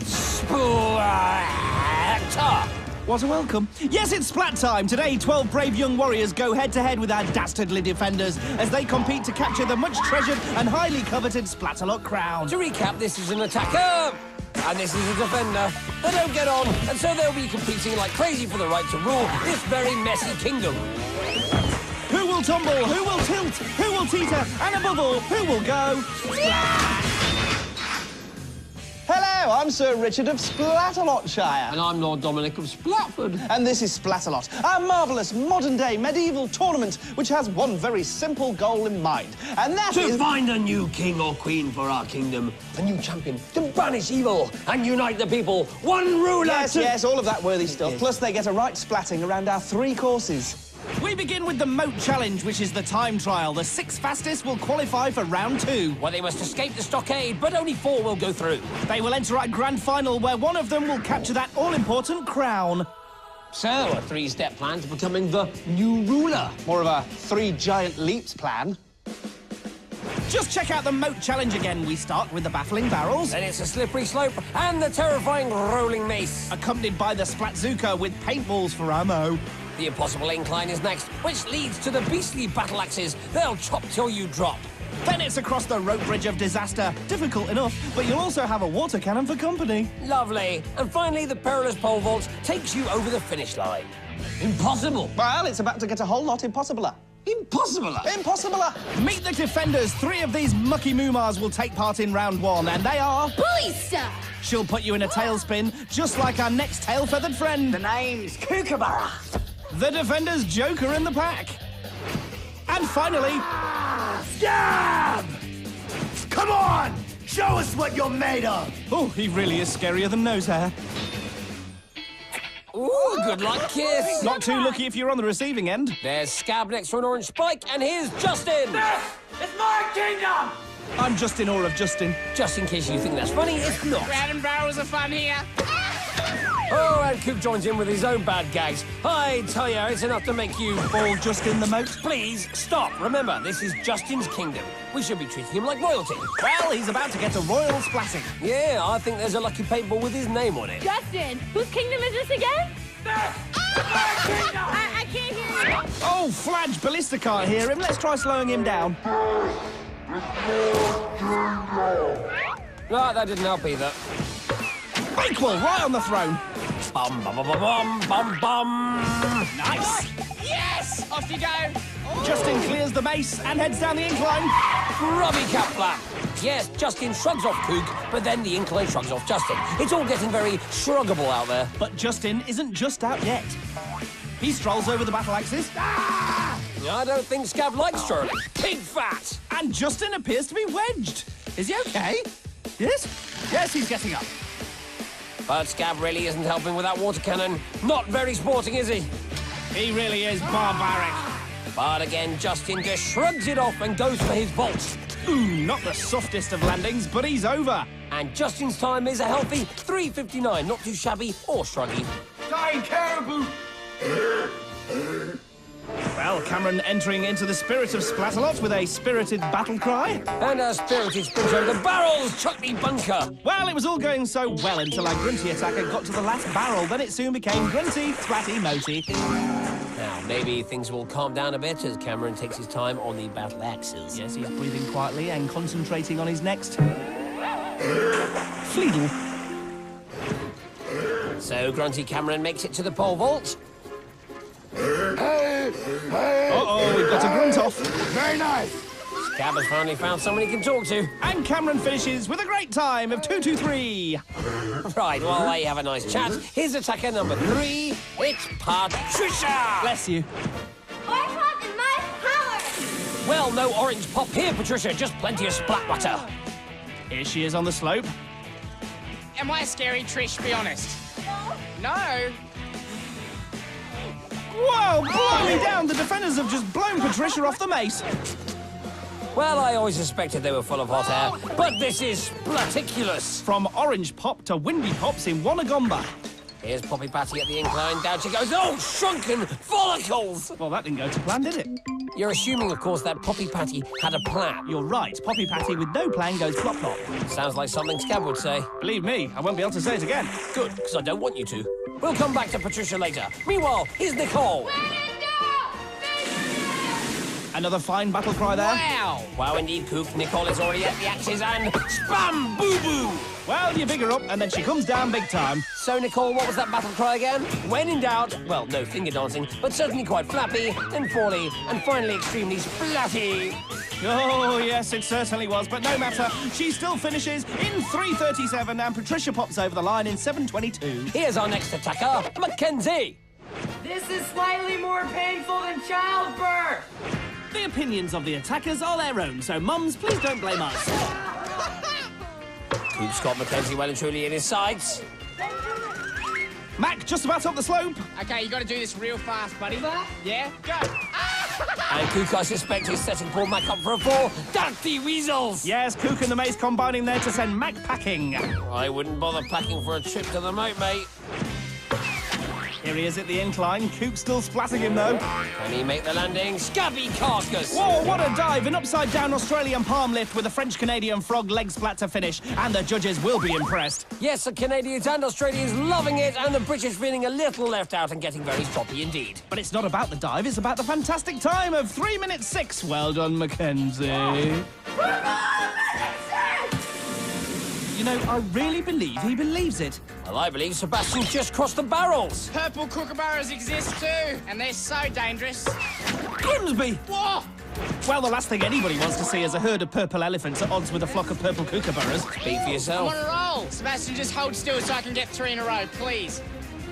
Splatter! What a welcome. Yes, it's Splat time. Today, 12 brave young warriors go head-to-head with our dastardly defenders as they compete to capture the much-treasured and highly coveted Splatalot crown. To recap, this is an attacker, and this is a defender. They don't get on, and so they'll be competing like crazy for the right to rule this very messy kingdom. Who will tumble? Who will tilt? Who will teeter? And above all, who will go? Hello, I'm Sir Richard of Splatalotshire. And I'm Lord Dominic of Splatford. And this is Splatalot, a marvellous modern-day medieval tournament which has one very simple goal in mind, and that is... To find a new king or queen for our kingdom, a new champion, to banish evil and unite the people, one ruler Yes, all of that worthy stuff. Plus, they get a right splatting around our 3 courses. We begin with the Moat Challenge, which is the time trial. The 6 fastest will qualify for round 2. Well, they must escape the stockade, but only 4 will go through. They will enter our grand final, where one of them will capture that all-important crown. So, a 3-step plan to becoming the new ruler. More of a 3 giant leaps plan. Just check out the Moat Challenge again. We start with the baffling barrels, Then it's a slippery slope and the terrifying rolling mace. accompanied by the Splatzuka with paintballs for ammo. The impossible incline is next, which leads to the beastly battle axes. They'll chop till you drop. Then it's across the rope bridge of disaster. Difficult enough, but you'll also have a water cannon for company. Lovely. And finally, the perilous pole vault takes you over the finish line. Impossible. Well, it's about to get a whole lot impossibler. Impossible. Impossibler! Meet the defenders. 3 of these mucky moomars will take part in round 1, and they are... Bully stuff! She'll put you in a tailspin, just like our next tail-feathered friend. The name's Kookaburra. The defenders' joker in the pack. And finally... Scab! Come on! Show us what you're made of! Oh, he really is scarier than nose hair. Ooh, good luck, kiss. Not too lucky if you're on the receiving end. There's Scab next to an orange spike, and here's Justin. It's my kingdom! I'm just in awe of Justin. Just in case you think that's funny, it's not. Bread and barrels are fun here. Oh, and Coop joins in with his own bad gags. I tell you, it's enough to make you... All just in the moat. Please, stop. Remember, this is Justin's kingdom. We should be treating him like royalty. Well, he's about to get a royal splatting. Yeah, I think there's a lucky paintball with his name on it. Justin, whose kingdom is this again? I can't hear you. Oh, Fladge Ballista can't hear him. Let's try slowing him down. No, that didn't help either. Equal, right on the throne. Bum, bum, bum, bum, bum, bum. Nice. Yes! Off you go. Justin clears the base and heads down the incline. Grubby cap flap. Yes, Justin shrugs off Cook, but then the incline shrugs off Justin. It's all getting very shruggable out there. But Justin isn't just out yet. He strolls over the battle axis. I don't think Scab likes Shirley. Pig fat! And Justin appears to be wedged. Is he okay? Yes? Yes, he's getting up. But Scab really isn't helping with that water cannon. Not very sporting, is he? He really is barbaric. But again, Justin just shrugs it off and goes for his vault. Ooh, not the softest of landings, but he's over. And Justin's time is a healthy 3:59. Not too shabby or shruggy. Dying caribou! Well, Cameron entering into the spirit of Splatalot with a spirited battle cry. And a spirited sprint over the barrels, Chuckney bunker. Well, it was all going so well until our grunty attacker got to the last barrel. Then it soon became grunty, splatty, moty. Now, maybe things will calm down a bit as Cameron takes his time on the battle axes. Yes, he's breathing quietly and concentrating on his next... Fleedle. So Grunty Cameron makes it to the pole vault. Uh-oh, we've got a grunt off. Very nice! Scab has finally found someone he can talk to. And Cameron finishes with a great time of 2:23. Right, while they have a nice chat, here's attacker number 3. It's Patricia! Bless you. Orange pop is my power. Well, no orange pop here, Patricia. Just plenty of splat water. Here she is on the slope. Am I scary, Trish? Be honest. No. Whoa, blow me down! The defenders have just blown Patricia off the mace. Well, I always suspected they were full of hot air, but this is splaticulous. From orange pop to windy pops in Wanagomba. Here's Poppy Patty at the incline. Down she goes. Oh, shrunken follicles! Well, that didn't go to plan, did it? You're assuming, of course, that Poppy Patty had a plan. You're right. Poppy Patty with no plan goes plop plop. Sounds like something Scab would say. Believe me, I won't be able to say it again. Good, because I don't want you to. We'll come back to Patricia later. Meanwhile, here's Nicole. Another fine battle cry there. Wow! Wow, indeed, Cook. Nicole is already at the axes and spam boo-boo! Well, you big her up, and then she comes down big time. So, Nicole, what was that battle cry again? When in doubt, well, no finger dancing, but certainly quite flappy, then fally, and finally extremely splatty. Oh, yes, it certainly was, but no matter. She still finishes in 3:37, and Patricia pops over the line in 7:22. Here's our next attacker, Mackenzie. This is slightly more painful than childbirth. The opinions of the attackers are their own, so mums, please don't blame us. Coop's got Mackenzie well and truly in his sights. Mac, just about up the slope. Okay, you got to do this real fast, buddy. Yeah, go. And Cook, I suspect, is setting poor Mac up for a fall. Dirty weasels! Yes, Cook and the Mace combining there to send Mac packing. I wouldn't bother packing for a trip to the moat, mate. Here he is at the incline. Cook still splatting him, though. Can he make the landing? Scabby carcass! Whoa, what a dive! An upside-down Australian palm lift with a French-Canadian frog leg splat to finish. And the judges will be impressed. Yes, the Canadians and Australians loving it, and the British feeling a little left out and getting very stroppy indeed. But it's not about the dive, it's about the fantastic time of 3:06. Well done, Mackenzie. You know, I really believe he believes it. Well, I believe Sebastian's just crossed the barrels. Purple kookaburras exist too, and they're so dangerous. Grimsby! Whoa! Well, the last thing anybody wants to see is a herd of purple elephants at odds with a flock of purple kookaburras. Speak for I'm yourself. on a roll. Sebastian, just hold still so I can get 3 in a row, please.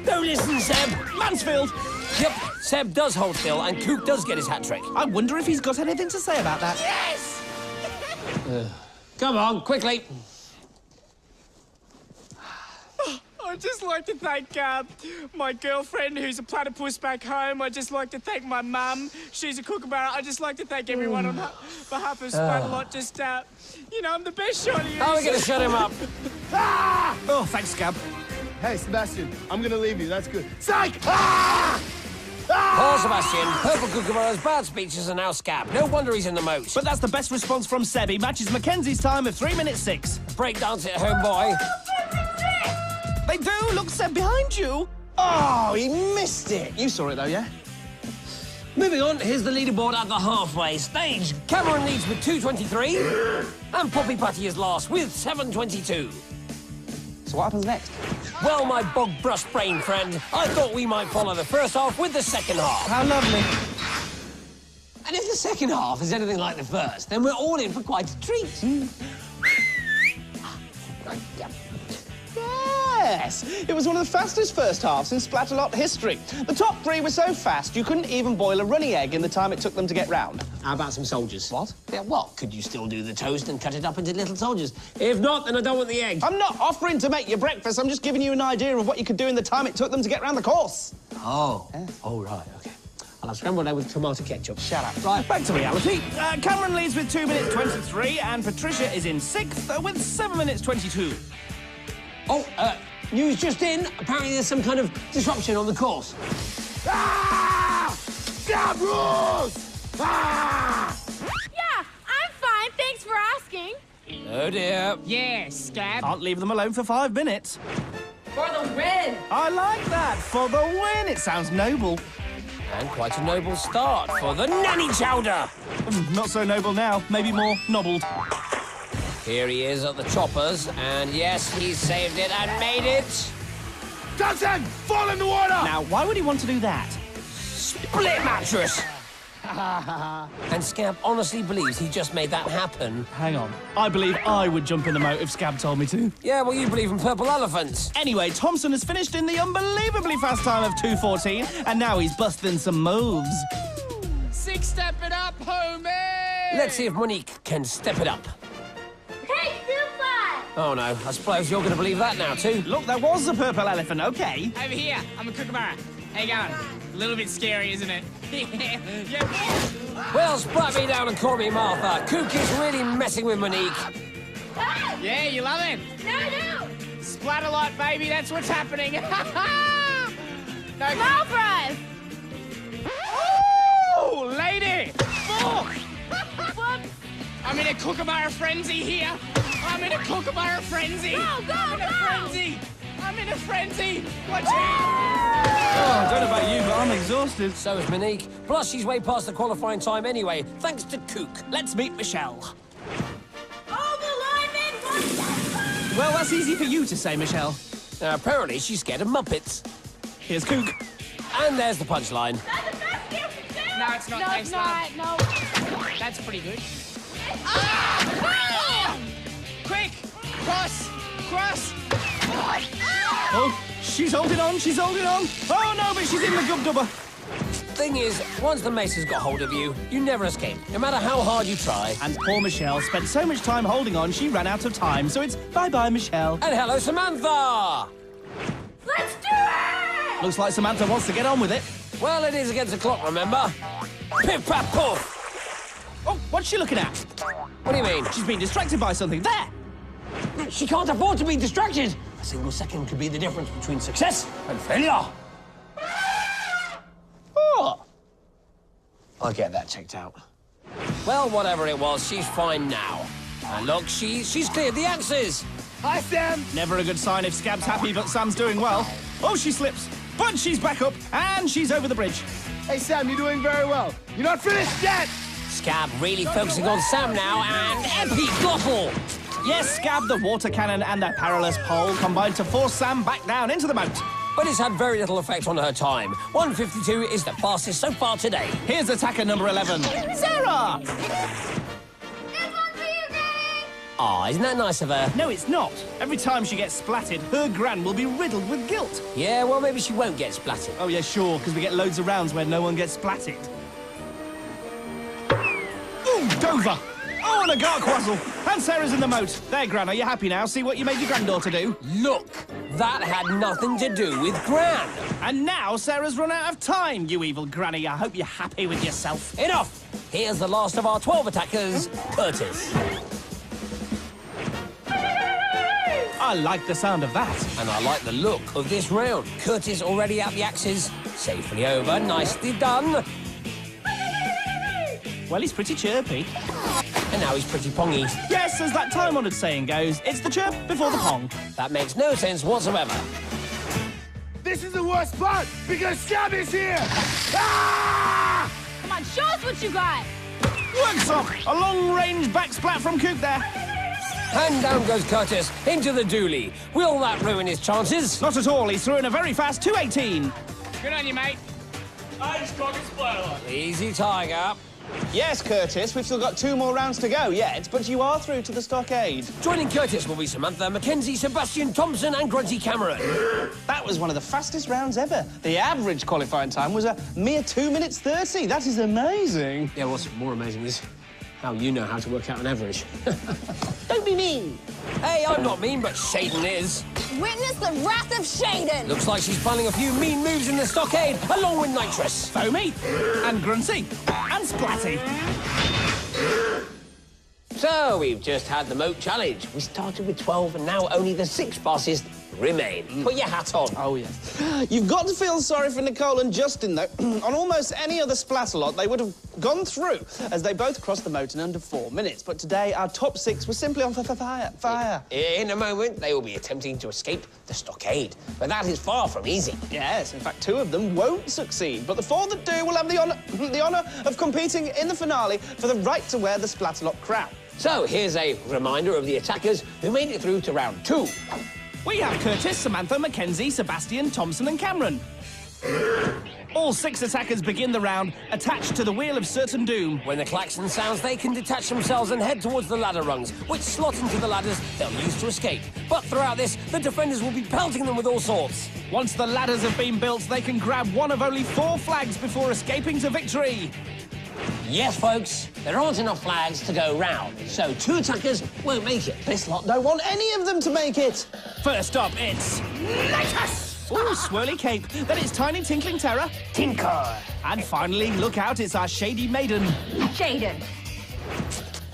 Don't listen, Seb. Mansfield! Yep, Seb does hold still, and Coop does get his hat trick. I wonder if he's got anything to say about that. Yes! Come on, quickly. I'd just like to thank my girlfriend, who's a platypus back home. I'd just like to thank my mum. She's a kookaburra. I'd just like to thank everyone on behalf of Splatalot. Just, you know, I'm the best shot of you. Oh, we're going to shut him up. Oh, thanks, Scab. Hey, Sebastian, I'm gonna leave you. That's good. Psych! Poor Sebastian. Purple kookaburras, bad speeches, and now Scab. No wonder he's in the moat. But that's the best response from Seb. He matches Mackenzie's time of 3:06. Breakdance it, homeboy. They do! Look, Seb, behind you! Oh, he missed it. You saw it, though, yeah? Moving on, here's the leaderboard at the halfway stage. Cameron leads with 2:23, and Poppy Patty is last with 7:22. So what happens next? Well, my bog-brush brain friend, I thought we might follow the first half with the second half. How lovely. And if the second half is anything like the first, then we're all in for quite a treat. Yes, it was one of the fastest first halves in Splatalot history. The top 3 were so fast you couldn't even boil a runny egg in the time it took them to get round. How about some soldiers? What? Yeah, well, could you still do the toast and cut it up into little soldiers? If not, then I don't want the egg. I'm not offering to make you breakfast. I'm just giving you an idea of what you could do in the time it took them to get round the course. Oh. Yeah. Oh, right, OK. I'll have scrambled egg with tomato ketchup. Shut up. Right, back to reality. Cameron leads with 2:23, and Patricia is in 6th with 7:22. Oh, news just in. Apparently there's some kind of disruption on the course. Scab rules! Yeah, I'm fine. Thanks for asking. Oh, dear. Yeah, Scab. Can't leave them alone for 5 minutes. For the win. I like that. For the win. It sounds noble. And quite a noble start for the nanny chowder. Not so noble now. Maybe more nobbled. Here he is at the choppers, and yes, he saved it and made it. Thompson, fall in the water! Now, why would he want to do that? Split mattress. And Scab honestly believes he just made that happen. Hang on. I believe I would jump in the moat if Scab told me to. Yeah, well, you believe in purple elephants. Anyway, Thompson has finished in the unbelievably fast time of 2:14, and now he's busting some moves. 6-step it up, homie! Let's see if Monique can step it up. Hey, Super! Oh, no. I suppose you're going to believe that now, too. Look, there was a purple elephant, OK. Over here, I'm a kookaburra. How you going? A little bit scary, isn't it? Yeah. Well, splat me down and call me Martha. Cook is really messing with Monique. Yeah, you love it. No, no! Splatalot, baby, that's what's happening. No. Smile fries! Oh, lady! Whoops! I'm in a kookaburra frenzy here. I'm in a kookaburra frenzy. Go, go, I'm in a go! frenzy. I'm in a frenzy. Watch it. Oh, I don't know about you, but I'm exhausted. So is Monique. Plus, she's way past the qualifying time anyway, thanks to Kook. Let's meet Michelle. All the linemen want that. Well, that's easy for you to say, Michelle. Now, apparently, she's scared of Muppets. Here's Kook. And there's the punchline. That's the best you can do! No, it's not. No, Thanks, it's not. love. No. That's pretty good. Ah! Quick! Cross! Cross! Oh, she's holding on, she's holding on. Oh, no, but she's in the gub-dubber. Thing is, once the mace has got hold of you, you never escape, no matter how hard you try. And poor Michelle spent so much time holding on, she ran out of time. So it's bye-bye, Michelle. And hello, Samantha! Let's do it! Looks like Samantha wants to get on with it. Well, it is against the clock, remember? Pip, pap, poof! Oh, what's she looking at? What do you mean? She's been distracted by something. There! She can't afford to be distracted. A single second could be the difference between success and failure. Oh! I'll get that checked out. Well, whatever it was, she's fine now. And look, she's cleared the axes. Hi, Sam. Never a good sign if Scab's happy, but Sam's doing well. Oh, she slips. But she's back up, and she's over the bridge. Hey, Sam, you're doing very well. You're not finished yet. Scab really focusing on Sam now, and epic glottal. Yes, Scab, the water cannon, and the perilous pole combined to force Sam back down into the moat. But it's had very little effect on her time. 1:52 is the fastest so far today. Here's attacker number 11, Sarah! This one's for you, Granny! Aw, isn't that nice of her? No, it's not. Every time she gets splatted, her gran will be riddled with guilt. Yeah, well, maybe she won't get splattered. Oh, yeah, sure, because we get loads of rounds where no one gets splatted. Ooh, Dover! Oh, and a garquazzle! And Sarah's in the moat. There, Gran, are you happy now? See what you made your granddaughter do? Look, that had nothing to do with Gran. And now Sarah's run out of time, you evil granny. I hope you're happy with yourself. Enough! Here's the last of our 12 attackers, Curtis. I like the sound of that. And I like the look of this round. Curtis already at the axes. Safely over, nicely done. Well, he's pretty chirpy. And now he's pretty pongy. Yes, as that time-honoured saying goes, it's the chirp before the pong. That makes no sense whatsoever. This is the worst part because Scab is here. Ah! Come on, show us what you got! Works off! A long-range backsplat from Kook there. And down goes Curtis into the dually. Will that ruin his chances? Not at all. He's through in a very fast 2:18. Good on you, mate. I just got this Splatalot. Easy, Tiger. Yes, Curtis, we've still got 2 more rounds to go yet, but you are through to the stockade. Joining Curtis will be Samantha, Mackenzie, Sebastian, Thompson and Grunty Cameron. That was one of the fastest rounds ever. The average qualifying time was a mere 2 minutes 30. That is amazing. Yeah, what's more amazing is how you know how to work out an average. Don't be mean. Hey, I'm not mean, but Shaden is. Witness the wrath of Shaden! Looks like she's planning a few mean moves in the stockade, along with Nitrous. Foamy. And Grunty. And Splatty. So, we've just had the moat challenge. We started with 12 and now only the 6 fastest remain. Put your hat on. Oh, yes. You've got to feel sorry for Nicole and Justin, though. On almost any other Splatalot, they would have gone through, as they both crossed the moat in under 4 minutes. But today, our top 6 were simply on fire. In a moment, they will be attempting to escape the stockade. But that is far from easy. Yes, in fact, 2 of them won't succeed. But the 4 that do will have the honour of competing in the finale for the right to wear the Splatalot crown. So, here's a reminder of the attackers who made it through to round 2. We have Curtis, Samantha, Mackenzie, Sebastian, Thompson and Cameron. All 6 attackers begin the round attached to the Wheel of Certain Doom. When the klaxon sounds, they can detach themselves and head towards the ladder rungs, which slot into the ladders they'll use to escape. But throughout this, the defenders will be pelting them with all sorts. Once the ladders have been built, they can grab one of only 4 flags before escaping to victory. Yes, folks, there aren't enough flags to go round, so 2 attackers won't make it. This lot don't want any of them to make it. First up, it's Nitrous! Ooh, swirly cape. Then it's Tiny Tinkling Terror. Tinker! And finally, look out, it's our Shady Maiden. Shaden.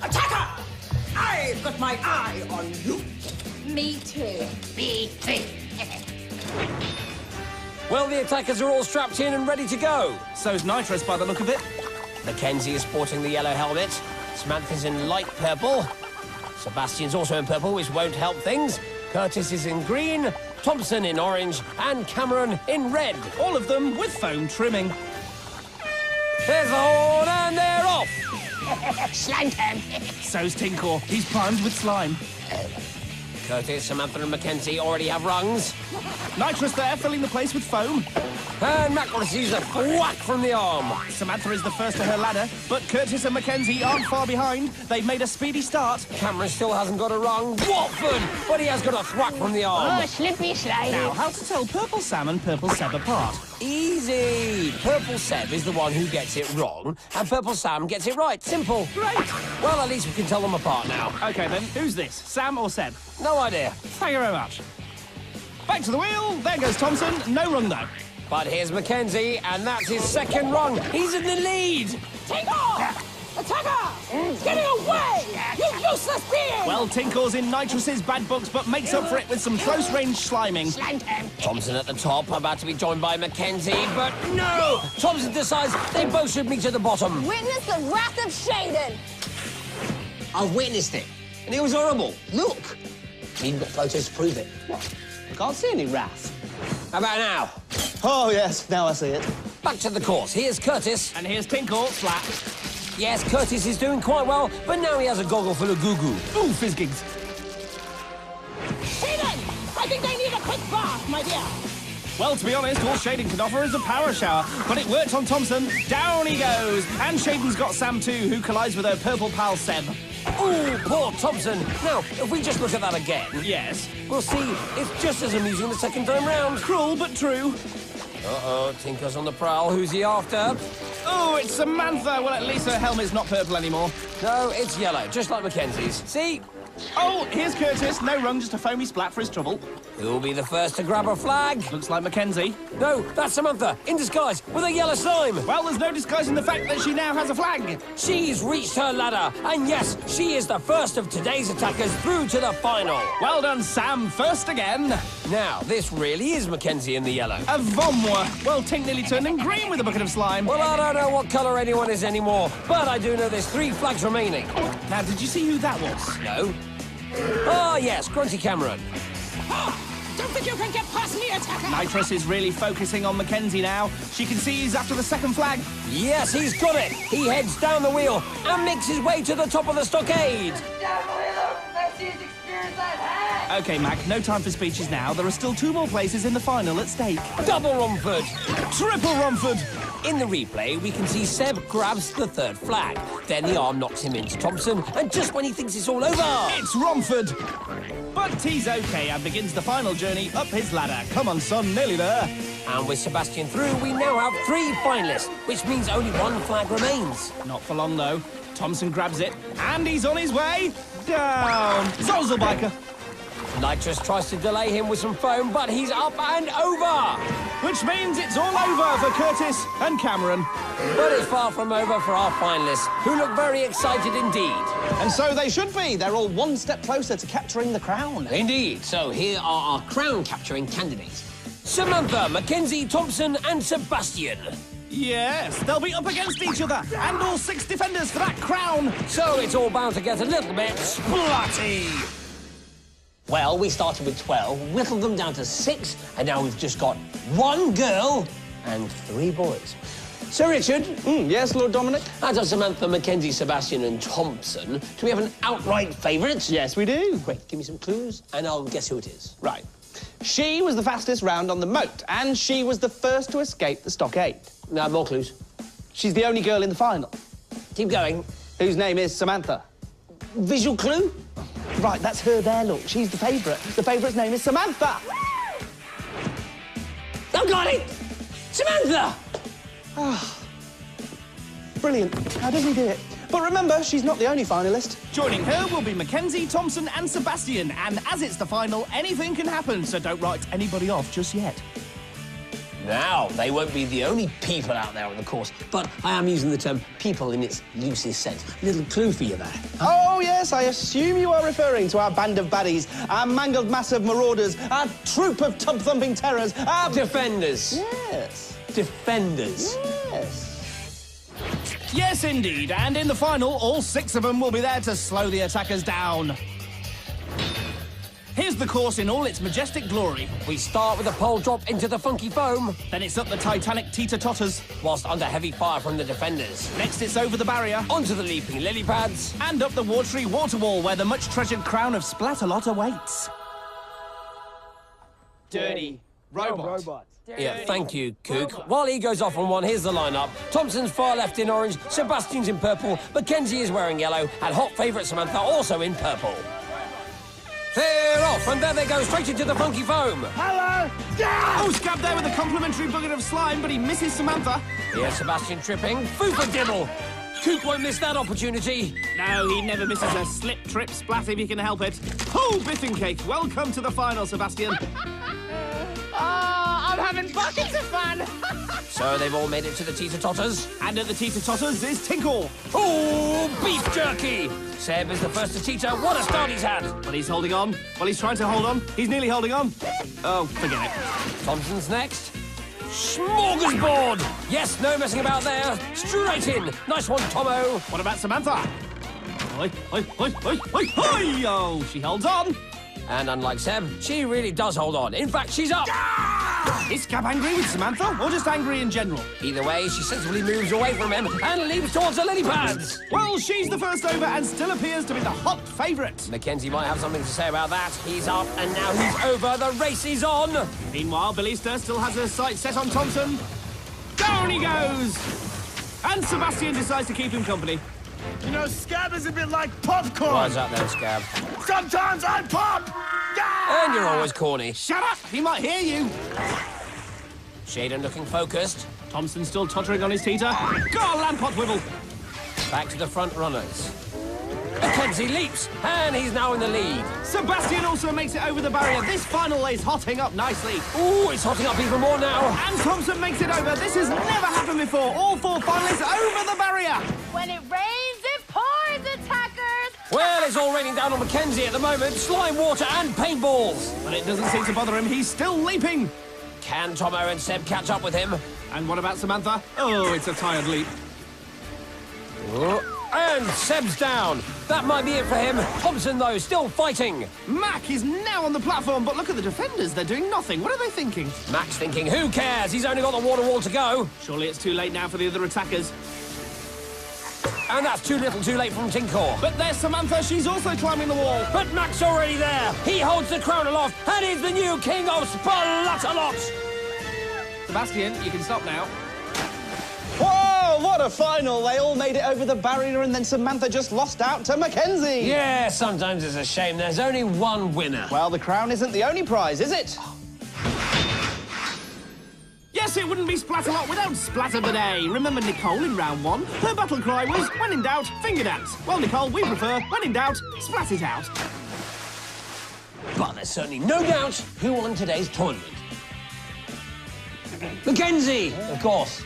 Attacker! I've got my eye on you. Me too. Me too. Well, the attackers are all strapped in and ready to go. So's Nitrous by the look of it. Mackenzie is sporting the yellow helmet. Samantha's in light purple. Sebastian's also in purple, which won't help things. Curtis is in green, Thompson in orange, and Cameron in red. All of them with foam trimming. There's the horn, and they're off. Slime time. So's Tinkor. He's primed with slime. Curtis, Samantha, and Mackenzie already have rungs. Nitrous there, filling the place with foam. And Mac receives a whack from the arm. Samantha is the first to her ladder, but Curtis and Mackenzie aren't far behind. They've made a speedy start. Cameron still hasn't got a rung. Watford! But he has got a thwack from the arm. Oh, slippy slide. Now, how to tell Purple Sam and Purple Seb apart? Easy! Purple Seb is the one who gets it wrong, and Purple Sam gets it right. Simple. Great. Well, at least we can tell them apart now. OK, then, who's this? Sam or Seb? No idea. Thank you very much. Back to the wheel. There goes Thompson. No rung, though. But here's Mackenzie, and that's his second rung. He's in the lead. Take off! Attacker! Get away! You useless being! Well, Tinkor's in Nitrous's bad books, but makes up for it with some close-range sliming. Slime time. Thompson at the top, about to be joined by Mackenzie, but no! Thompson decides they both should meet at the bottom. Witness the wrath of Shaden! I've witnessed it, and it was horrible. Look! You've got photos to prove it. I can't see any wrath. How about now? Oh, yes, now I see it. Back to the course. Here's Curtis. And here's Tinkor, flat. Yes, Curtis is doing quite well, but now he has a goggle full of goo-goo. Ooh, fizzgigs. Shaden! I think they need a quick bath, my dear. Well, to be honest, all Shaden can offer is a power shower. But it worked on Thompson. Down he goes. And Shaden's got Sam too, who collides with her purple pal Seb. Ooh, poor Thompson. Now, if we just look at that again, Yes. we'll see it's just as amusing the second time round. Cruel, but true. Uh-oh, Tinker's on the prowl. Who's he after? Oh, it's Samantha. Well, at least her helmet's not purple anymore. No, it's yellow, just like Mackenzie's. See? Oh, here's Curtis. No rung, just a foamy splat for his trouble. Who'll be the first to grab a flag? Looks like Mackenzie. No, that's Samantha, in disguise, with a yellow slime. Well, there's no disguising the fact that she now has a flag. She's reached her ladder, and yes, she is the first of today's attackers through to the final. Well done, Sam. First again. Now, this really is Mackenzie in the yellow. A vomwa. Well, Tink nearly turned him green with a bucket of slime. Well, I don't know what colour anyone is anymore, but I do know there's 3 flags remaining. Now, did you see who that was? No? Ah, yes, Grunty Cameron. Don't think you can get past me, attacker! Nitrous is really focusing on Mackenzie now. She can see he's after the second flag. Yes, he's got it. He heads down the wheel and makes his way to the top of the stockade. Definitely the best experience I've had! OK, Mac, no time for speeches now. There are still 2 more places in the final at stake. Double Romford. Triple Romford. In the replay, we can see Seb grabs the 3rd flag. Then the arm knocks him into Thompson, and just when he thinks it's all over... It's Romford. But he's OK and begins the final journey up his ladder. Come on, son, nearly there. And with Sebastian through, we now have 3 finalists, which means only 1 flag remains. Not for long, though. Thompson grabs it, and he's on his way down. Zozelbiker. Nitrous tries to delay him with some foam, but he's up and over. Which means it's all over for Curtis and Cameron. But it's far from over for our finalists, who look very excited indeed. And so they should be. They're all 1 step closer to capturing the crown. Indeed. So here are our crown-capturing candidates. Samantha, Mackenzie, Thompson, and Sebastian. Yes, they'll be up against each other, and all 6 defenders for that crown. So it's all bound to get a little bit splatty. Well, we started with 12, whittled them down to 6, and now we've just got 1 girl and 3 boys. So, Richard, Yes, Lord Dominic? out of Samantha, Mackenzie, Sebastian, and Thompson, do we have an outright favourite? Yes, we do. Great, give me some clues, and I'll guess who it is. Right. She was the fastest round on the moat, and she was the first to escape the stockade. Now, more clues. She's the only girl in the final, Keep going. whose name is Samantha. Visual clue? Right, that's her there, look. She's the favourite. The favourite's name is Samantha. I've got it! Samantha! Brilliant. How does he do it? But remember, she's not the only finalist. Joining her will be Mackenzie, Thompson, and Sebastian. And as it's the final, anything can happen, so don't write anybody off just yet. Now, they won't be the only people out there on the course, but I am using the term people in its loosest sense. Little clue for you there. Oh, yes, I assume you are referring to our band of baddies, our mangled mass of marauders, our troop of tub-thumping terrors, our... Defenders. Yes. Defenders. Yes. Yes, indeed. And in the final, all 6 of them will be there to slow the attackers down. Here's the course in all its majestic glory. We start with a pole drop into the funky foam, Then it's up the Titanic teeter-totters. whilst under heavy fire from the defenders. Next, it's over the barrier. Onto the leaping lily pads. And up the watery water wall, where the much-treasured crown of Splatalot awaits. Dirty robot. Yeah, thank you, Kook. While he goes off on one, here's the lineup. Thompson's far left in orange, Sebastian's in purple, Mackenzie is wearing yellow, and hot favourite Samantha also in purple. They're off, and there they go, straight into the funky foam. Hello! Yeah! Oh, Scab there with a complimentary bucket of slime, but he misses Samantha. Here's Sebastian tripping. Foo for dibble. Kook won't miss that opportunity. No, he never misses a slip-trip splat if he can help it. Oh, biffing cake, welcome to the final, Sebastian. I'm having buckets of fun. So they've all made it to the teeter-totters. And at the teeter-totters is Tinkle. Oh, beef jerky! Seb is the first to teeter. What a start he's had. But he's holding on. Well, he's trying to hold on. He's nearly holding on. Oh, forget it. Thompson's next. Smorgasbord! Yes, no messing about there. Straight in. Nice one, Tomo. What about Samantha? Oi, oi, oi, oi, oi, oi! Oh, she holds on. And unlike Seb, she really does hold on. In fact, she's up. Is Scab angry with Samantha, or just angry in general? Either way, she sensibly moves away from him and leaps towards the lily pads. Well, she's the first over and still appears to be the hot favourite. Mackenzie might have something to say about that. He's up and now he's over. The race is on. Meanwhile, Ballista still has her sights set on Thompson. Down he goes! And Sebastian decides to keep him company. You know, Scab is a bit like popcorn. Why's that then, Scab? Sometimes I pop! Yeah! And you're always corny. Shut up! He might hear you. Shaden looking focused. Thompson still tottering on his teeter. Go on, Lampot Wibble! Back to the front runners. Mackenzie leaps, and he's now in the lead. Sebastian also makes it over the barrier. This final is hotting up nicely. Ooh, it's hotting up even more now. And Thompson makes it over. This has never happened before. All 4 finalists over the barrier. When it rains, it pours, attackers! Well, it's all raining down on Mackenzie at the moment. Slime, water, and paintballs. But it doesn't seem to bother him. He's still leaping. Can Tomo and Seb catch up with him? And what about Samantha? Oh, it's a tired leap. Ooh. And Seb's down. That might be it for him. Thompson, though, still fighting. Mac is now on the platform, but look at the defenders. They're doing nothing. What are they thinking? Mac's thinking, who cares? He's only got the water wall to go. Surely it's too late now for the other attackers. And that's too little too late from Tinkor. But there's Samantha. She's also climbing the wall. But Mac's already there. He holds the crown aloft and is the new king of Splatalot. Sebastian, you can stop now. Whoa, what a final! They all made it over the barrier and then Samantha just lost out to Mackenzie. Yeah, sometimes it's a shame there's only one winner. Well, the crown isn't the only prize, is it? Yes, it wouldn't be Splatalot without Splatter Bidet. Remember Nicole in round 1? Her battle cry was, when in doubt, finger dance. Well, Nicole, we prefer, when in doubt, splat it out. But there's certainly no doubt who won today's tournament. Mackenzie, of course.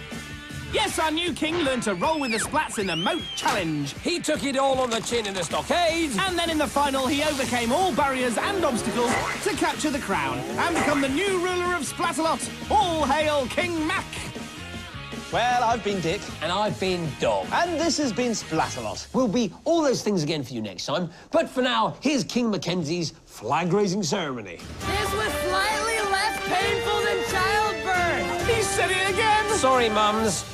Yes, our new king learned to roll with the splats in the Moat Challenge. He took it all on the chin in the stockade. And then in the final, he overcame all barriers and obstacles to capture the crown and become the new ruler of Splatalot. All hail King Mac! Well, I've been Dick. And I've been Dom. And this has been Splatalot. We'll be all those things again for you next time. But for now, here's King Mackenzie's flag-raising ceremony. This was slightly less painful than childbirth. He said it again! Sorry, mums.